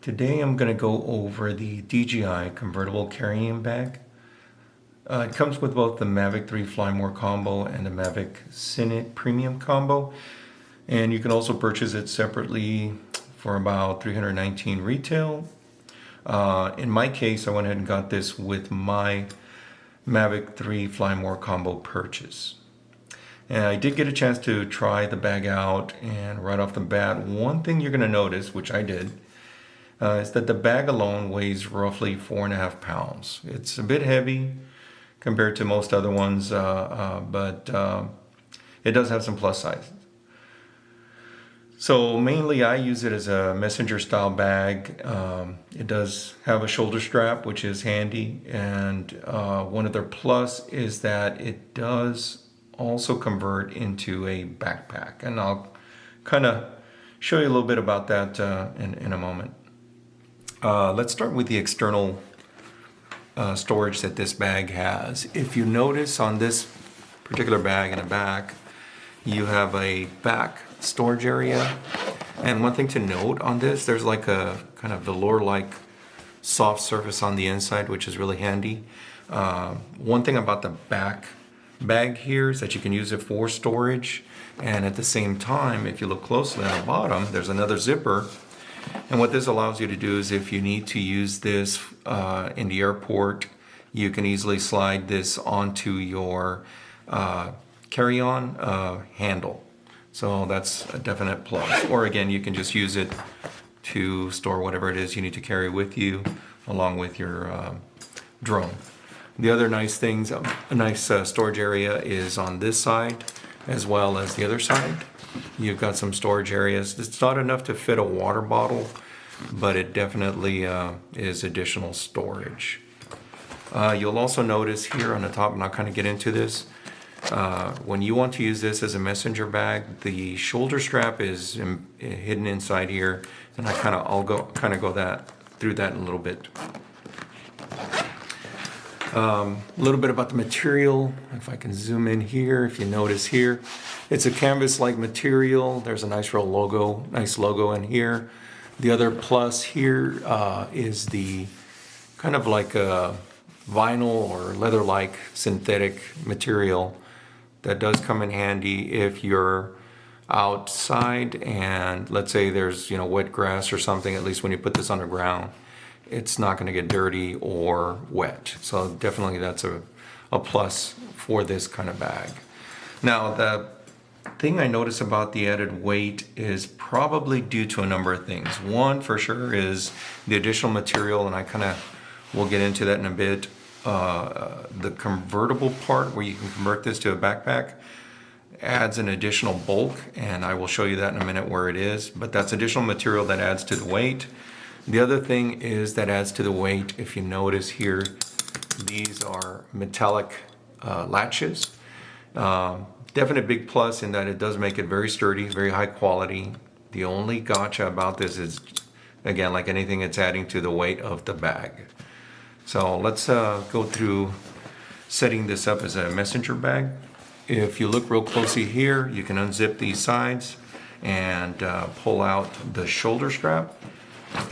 Today I'm going to go over the DJI convertible carrying bag. It comes with both the Mavic 3 Fly More combo and the Mavic Cine Premium combo, and you can also purchase it separately for about $319 retail. In my case, I went ahead and got this with my Mavic 3 Fly More combo purchase. And I did get a chance to try the bag out, and right off the bat, one thing you're going to notice, which I did, is that the bag alone weighs roughly 4.5 pounds. It's a bit heavy compared to most other ones, but it does have some plus sizes. So mainly I use it as a messenger style bag. It does have a shoulder strap, which is handy, and one of their plus is that it does also convert into a backpack, and I'll kind of show you a little bit about that in a moment. Let's start with the external storage that this bag has. If you notice on this particular bag in the back, you have a back storage area. And one thing to note on this, there's like a kind of velour-like soft surface on the inside, which is really handy. One thing about the back bag here is that you can use it for storage. And at the same time, if you look closely on the bottom, there's another zipper. And what this allows you to do is if you need to use this in the airport, you can easily slide this onto your carry-on handle. So that's a definite plus. Or again, you can just use it to store whatever it is you need to carry with you along with your drone. The other nice things, a nice storage area is on this side as well as the other side. You've got some storage areas. It's not enough to fit a water bottle, but it definitely is additional storage. You'll also notice here on the top, and I'll kind of get into this, when you want to use this as a messenger bag, the shoulder strap is hidden inside here, and I'll go through that in a little bit. A little bit about the material. If I can zoom in here, if you notice here, it's a canvas-like material. There's a nice logo in here. The other plus here is the kind of like a vinyl or leather-like synthetic material that does come in handy if you're outside and let's say there's wet grass or something. At least when you put this on the ground, it's not going to get dirty or wet. So definitely that's a plus for this kind of bag. Now the thing I notice about the added weight is probably due to a number of things. One for sure is the additional material, and I kind of will get into that in a bit. The convertible part where you can convert this to a backpack adds an additional bulk, and I will show you that in a minute where it is, but that's additional material that adds to the weight. The other thing is that adds to the weight, if you notice here, these are metallic latches. Definite big plus in that it does make it very sturdy, very high quality. The only gotcha about this is, again, like anything, it's adding to the weight of the bag. So let's go through setting this up as a messenger bag. If you look real closely here, you can unzip these sides and pull out the shoulder strap.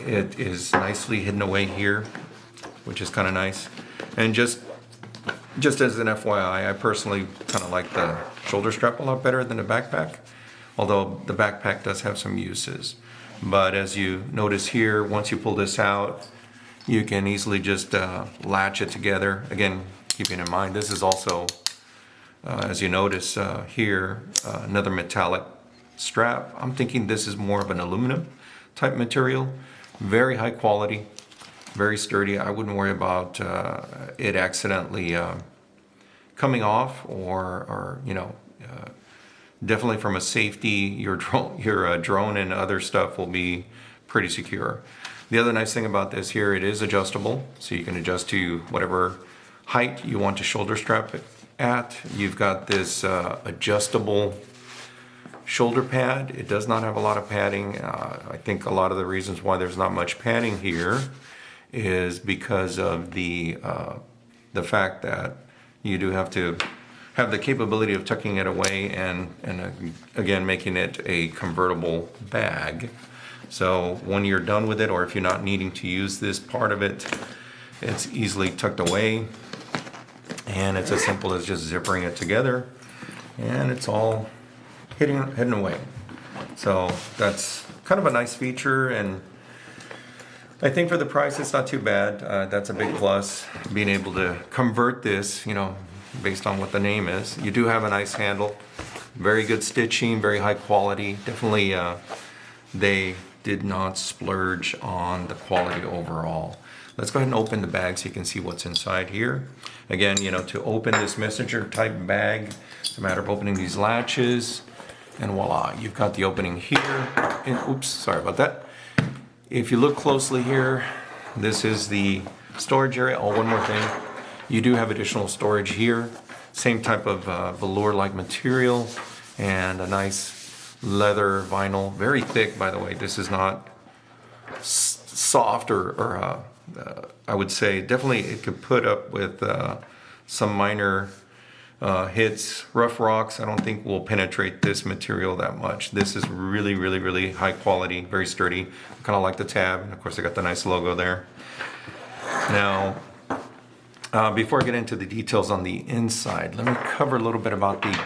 It is nicely hidden away here, which is kind of nice. And just as an FYI, I personally kind of like the shoulder strap a lot better than the backpack, although the backpack does have some uses. But as you notice here, once you pull this out, you can easily just latch it together. Again, keeping in mind, this is also, as you notice here, another metallic strap. I'm thinking this is more of an aluminum type material. Very high quality, very sturdy. I wouldn't worry about it accidentally coming off, or definitely from a safety, your drone and other stuff will be pretty secure. The other nice thing about this here, it is adjustable, so you can adjust to whatever height you want to shoulder strap it at. You've got this adjustable shoulder pad. It does not have a lot of padding. I think a lot of the reasons why there's not much padding here is because of the fact that you do have to have the capability of tucking it away and again making it a convertible bag. So when you're done with it, or if you're not needing to use this part of it, it's easily tucked away. And it's as simple as just zippering it together, and it's all hidden away. So that's kind of a nice feature, and I think for the price it's not too bad. That's a big plus, being able to convert this, you know, based on what the name is. You do have a nice handle, very good stitching, very high quality. Definitely they did not splurge on the quality overall. Let's go ahead and open the bag so you can see what's inside here. Again, you know, to open this messenger type bag, it's a matter of opening these latches, and voila, you've got the opening here. And oops, sorry about that. If you look closely here, this is the storage area. Oh, one more thing. You do have additional storage here. Same type of velour-like material, and a nice leather vinyl. Very thick, by the way. This is not soft or I would say definitely it could put up with some minor hits. Rough rocks, I don't think will penetrate this material that much. This is really, really, really high quality, very sturdy. I kind of like the tab, and of course I got the nice logo there. Now, before I get into the details on the inside, let me cover a little bit about the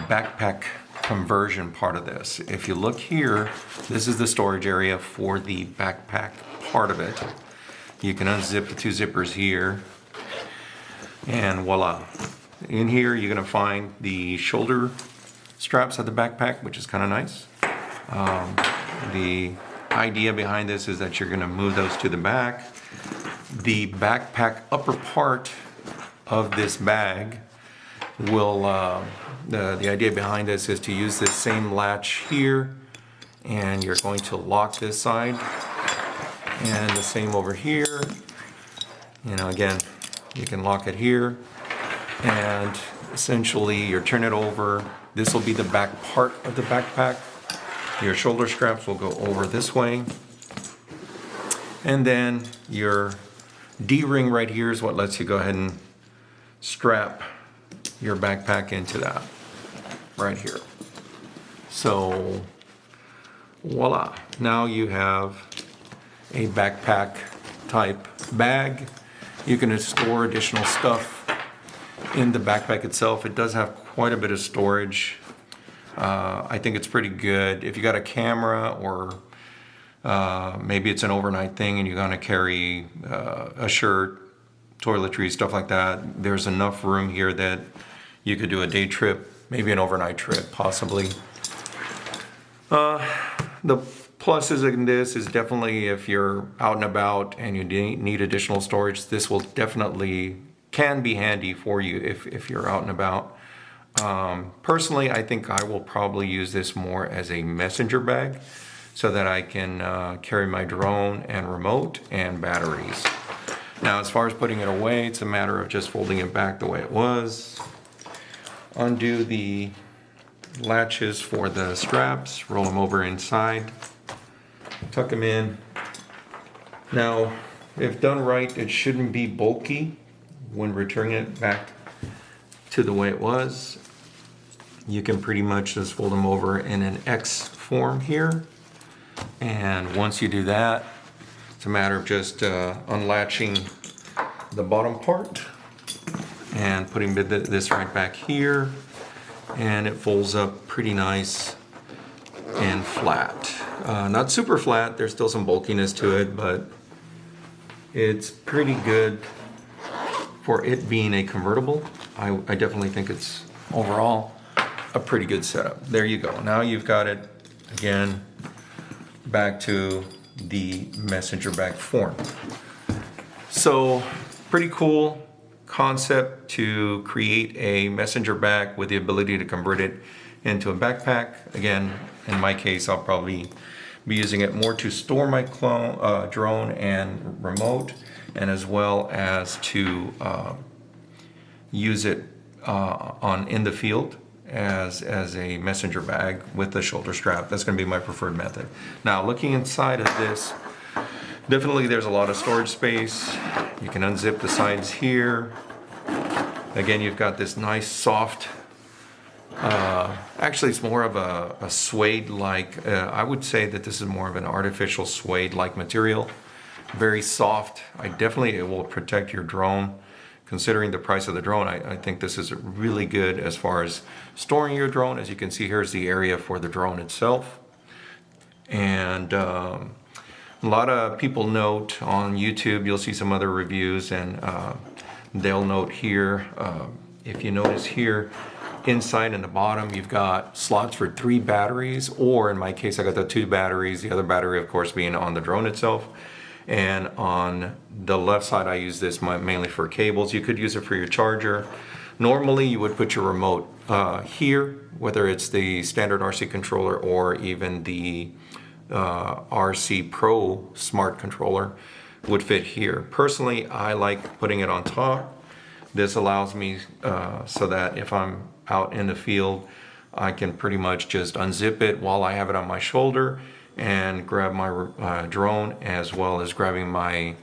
backpack conversion part of this. If you look here, this is the storage area for the backpack part of it. You can unzip the two zippers here, and voila. In here you're going to find the shoulder straps of the backpack, which is kind of nice. The idea behind this is that you're going to move those to the back. The backpack upper part of this bag will, the idea behind this is to use this same latch here, and you're going to lock this side. And the same over here. You know, again, you can lock it here, and essentially you turn it over. This will be the back part of the backpack. Your shoulder straps will go over this way, and then your D-ring right here is what lets you go ahead and strap your backpack into that right here. So voila, now you have a backpack type bag. You can store additional stuff in the backpack itself. It does have quite a bit of storage. I think it's pretty good. If you got a camera, or maybe it's an overnight thing and you're gonna carry a shirt, toiletries, stuff like that, there's enough room here that you could do a day trip, maybe an overnight trip, possibly. The pluses in this is definitely if you're out and about and you need additional storage, this will definitely can be handy for you if you're out and about. Personally, I think I will probably use this more as a messenger bag so that I can carry my drone and remote and batteries. Now, as far as putting it away, it's a matter of just folding it back the way it was. Undo the latches for the straps, roll them over inside, tuck them in. Now, if done right, it shouldn't be bulky when returning it back to the way it was. You can pretty much just fold them over in an X form here. And once you do that, it's a matter of just unlatching the bottom part and putting this right back here. And it folds up pretty nice and flat. Not super flat, there's still some bulkiness to it, but it's pretty good for it being a convertible. I definitely think it's overall a pretty good setup. There you go. Now you've got it again back to the messenger bag form. So pretty cool concept to create a messenger bag with the ability to convert it into a backpack. Again, in my case, I'll probably be using it more to store my drone and remote, and as well as to use it in the field as a messenger bag with the shoulder strap. That's going to be my preferred method. Now, looking inside of this, definitely there's a lot of storage space. You can unzip the sides here. Again, you've got this nice soft Actually, it's more of a suede-like, I would say that this is more of an artificial suede-like material. Very soft. It will protect your drone. Considering the price of the drone, I think this is really good as far as storing your drone. As you can see, here's the area for the drone itself. And a lot of people note on YouTube, you'll see some other reviews, and they'll note here, if you notice here, inside and the bottom, you've got slots for 3 batteries, or in my case, I got the 2 batteries, the other battery, of course, being on the drone itself. And on the left side, I use this mainly for cables. You could use it for your charger. Normally, you would put your remote here, whether it's the standard RC controller or even the RC Pro Smart controller would fit here. Personally, I like putting it on top. This allows me so that if I'm out in the field, I can pretty much just unzip it while I have it on my shoulder and grab my drone, as well as grabbing my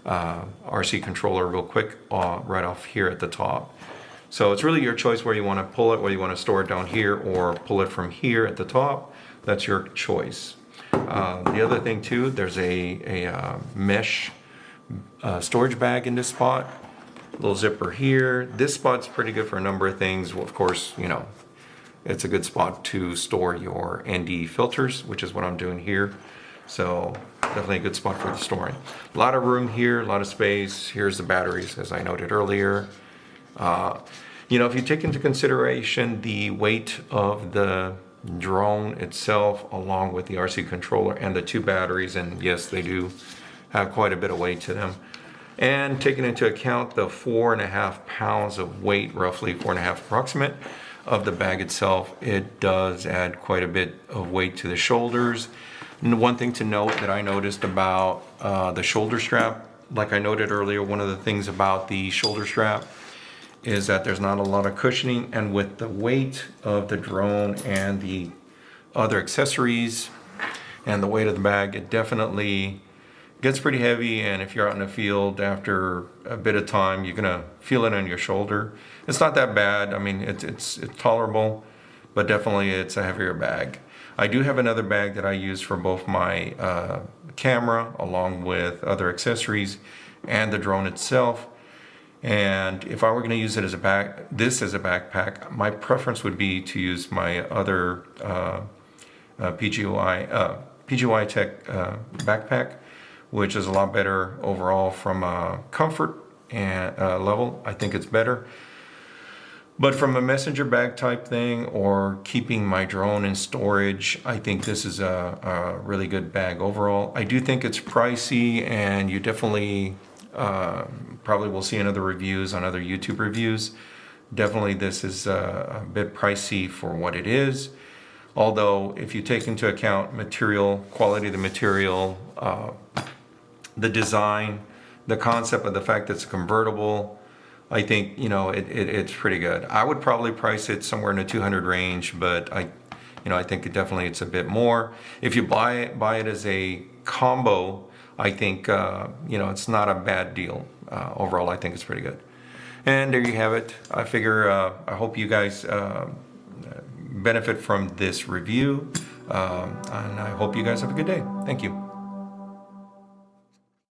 RC controller real quick right off here at the top. So it's really your choice where you want to pull it, whether you want to store it down here or pull it from here at the top. That's your choice. The other thing too, there's a mesh storage bag in this spot. Little zipper here. This spot's pretty good for a number of things. Well, of course, you know, it's a good spot to store your ND filters, which is what I'm doing here. So definitely a good spot for the storing. A lot of room here, a lot of space. Here's the batteries, as I noted earlier. You know, if you take into consideration the weight of the drone itself, along with the RC controller and the 2 batteries, and yes, they do have quite a bit of weight to them. And taking into account the 4.5 pounds of weight, roughly 4.5 approximate, of the bag itself, it does add quite a bit of weight to the shoulders. And one thing to note that I noticed about the shoulder strap, like I noted earlier, one of the things about the shoulder strap is that there's not a lot of cushioning, and with the weight of the drone and the other accessories and the weight of the bag, it definitely gets pretty heavy. And if you're out in the field, after a bit of time, you're gonna feel it on your shoulder. It's not that bad. I mean, it's tolerable, but definitely it's a heavier bag. I do have another bag that I use for both my camera, along with other accessories, and the drone itself. And if I were going to use it as a backpack, my preference would be to use my other PGY Tech backpack, which is a lot better overall from a comfort and level. I think it's better. But from a messenger bag type thing, or keeping my drone in storage, I think this is a really good bag overall. I do think it's pricey, and you definitely probably will see in other reviews, on other YouTube reviews. Definitely this is a bit pricey for what it is. Although if you take into account material, quality of the material, the design, the concept of the fact that it's convertible, I think, you know, it's pretty good. I would probably price it somewhere in the 200 range, but I think it's a bit more. If you buy it as a combo, I think, it's not a bad deal. Overall, I think it's pretty good. And there you have it. I figure, I hope you guys benefit from this review, and I hope you guys have a good day. Thank you.